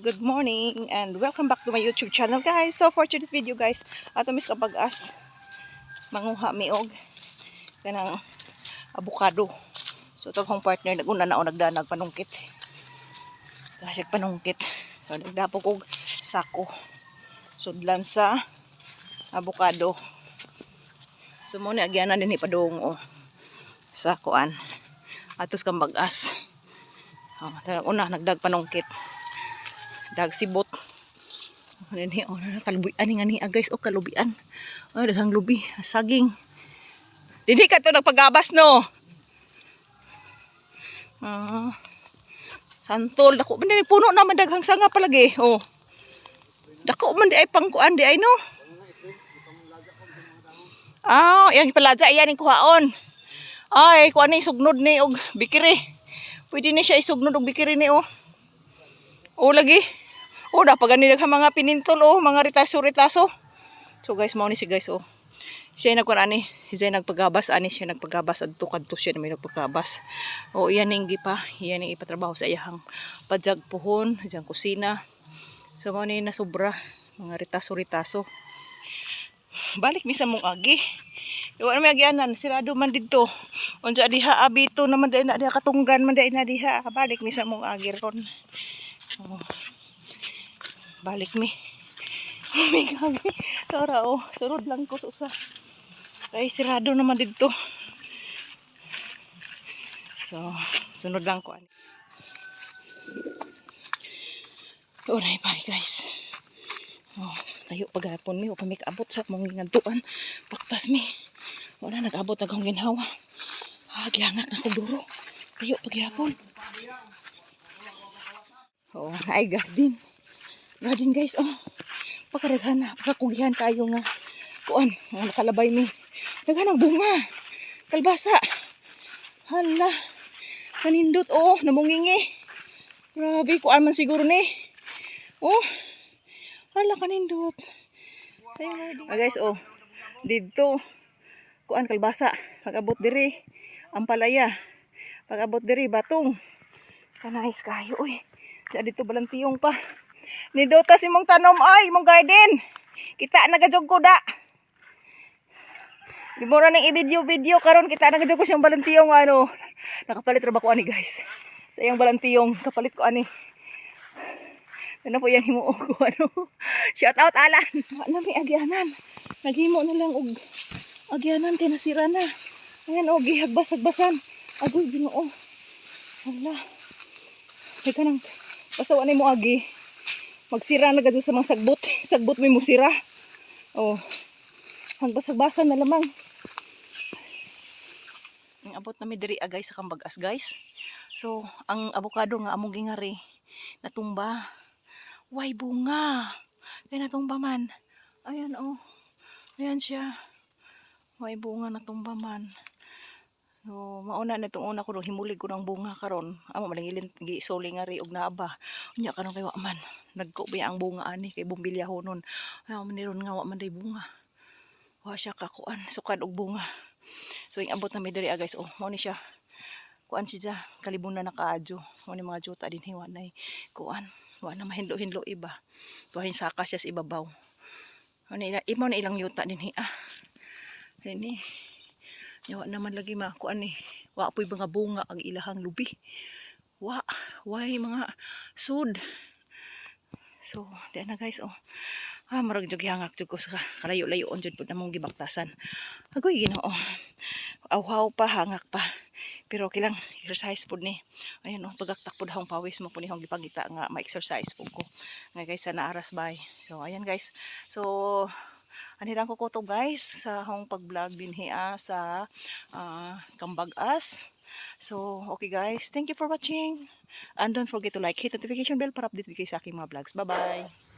good morning and welcome back to my YouTube channel guys. So for today's video guys, ato mis kapag-as manguha miog kanang avocado. So ito kong partner naguna na o nagdanag panungkit. Kasi panungkit. So nagdapog og sako. Sudlan sa avocado. So mo ni agyanan din ipadong o sa kuan. Atos kang bag-as. Una nagdag panungkit. Dag sibot. Ani kalubian nga niya guys, o kalubian. Oh, daghang lubi, saging. Dili ka to nagpagabas no. Santol dako man di puno naman daghang sanga palagi. Oh. Dako man di ay pangkuan di ay no. Yang ipalaja iyan ning kuhaon. Ay, kuan ni sugnod ni og bikiri. Pwede ni siya isugnod og bikiri ni oh. O lagi. O dapat gani daghang mga pinintol o mga ritaso-ritaso. So guys, mao ni si guys oh. Siya nagkuan ani, siya nagpagabas ani, siya nagpagabas adto kadto siya may nagpagabas. O iyan ning iyan ning ipatrabaho sa iyang padyag puhon, diyan kusina. So mao ni nasobra mga ritaso-ritaso. Balik mi sa mong agi. Iwa na may agyanan, sirado man dito. Unsa diha abito naman dai na diha katunggan man dai na diha. Balik mi sa mong agi ron. Oh. Balik mi. Oh my God. Tara oh, surod lang ko sa. Ay sirado naman dito. So, sunod lang ko ani. Oray bye guys. Oh, tayo paghapon mi o pa mi kaabot sa mong ngantuan. Paktas mi. Wala nag-abot akong ginhawa. Gihangak na ko duro. Tayo paghapon. Oh, ay garden. Garden guys, oh. Pakaraghan na, pakakugihan tayo nga. Kuan, nakalabay mi. Naghanang bunga. Kalbasa. Hala. Kanindot, oh. Namungingi. Grabe, kuan man siguro ni. Oh. Hala, kanindot. Guys, oh. Dito. Kuan, kalbasa. Pag-abot diri. Ampalaya. Pag-abot diri, batong. Kanais kayo, uy. Dito balantiyong pa. Nidotas imong tanom ay imong garden. Kita nagajog ko da. Di mo ra ning i-video karon kita nagajog ko siyang balantiyong ano. Nakapalit ra ba ko ani guys. Sa iyang balantiyong kapalit ko ani. Ano po yang himuo ko ano. Shout out Alan. Wala may agyanan. Naghimo na lang og agyanan kay nasira na. Ayan og gihagbas-hagbasan. Agoy Ginoo. Hala. Kay kanang basta wala mo agi. Magsira na gadto sa mga sagbot. Sagbot may musira. Oh. Magbasag-basan na lamang. Ang abot na mi diri guys sa kambagas guys. So, ang avocado nga among gingari natumba. Way bunga. Kaya natumba man. Ayan oh. Ayan siya. Way bunga natumba man. So, mauna na itong una ko nung himulig ko ng bunga karon. Amo malangilin giisoli nga ri og naaba. Unya karon kay wa man. Nagkubay ang bunga ani kay bumbilyaho nun. Amo maniron nga wa man day bunga. Wa siya kakuan sukad og bunga. So ing abot na mi diri guys oh. Mao ni siya. Kuan siya kalibunan na kaadyo. Mao ni mga juta din hiwa nay kuan. Wa na mahinlo-hinlo iba. Tuhin saka siya sa ibabaw. Ano imo na ilang yuta din hi Ini yawa naman lagi makuan ni. Wa apoy mga bunga ang ilahang lubi. Way mga sud. So, di na guys oh. Marag jud hangak jud ko sa kalayo-layoon jud pud namong gibaktasan. Agoy Ginoo. Awhaw pa hangak pa. Pero kilang exercise pud ni. Ayun oh, pagaktak pud hang pawis mo pud ni hang gipangita nga ma-exercise pud ko. Nga guys sana aras bay. So, ayan guys. So, anirang ko to guys sa hong pag-vlog dinhi sa Kambagas. So, okay guys. Thank you for watching. And don't forget to like, hit the notification bell para update kayo sa aking mga vlogs. Bye-bye!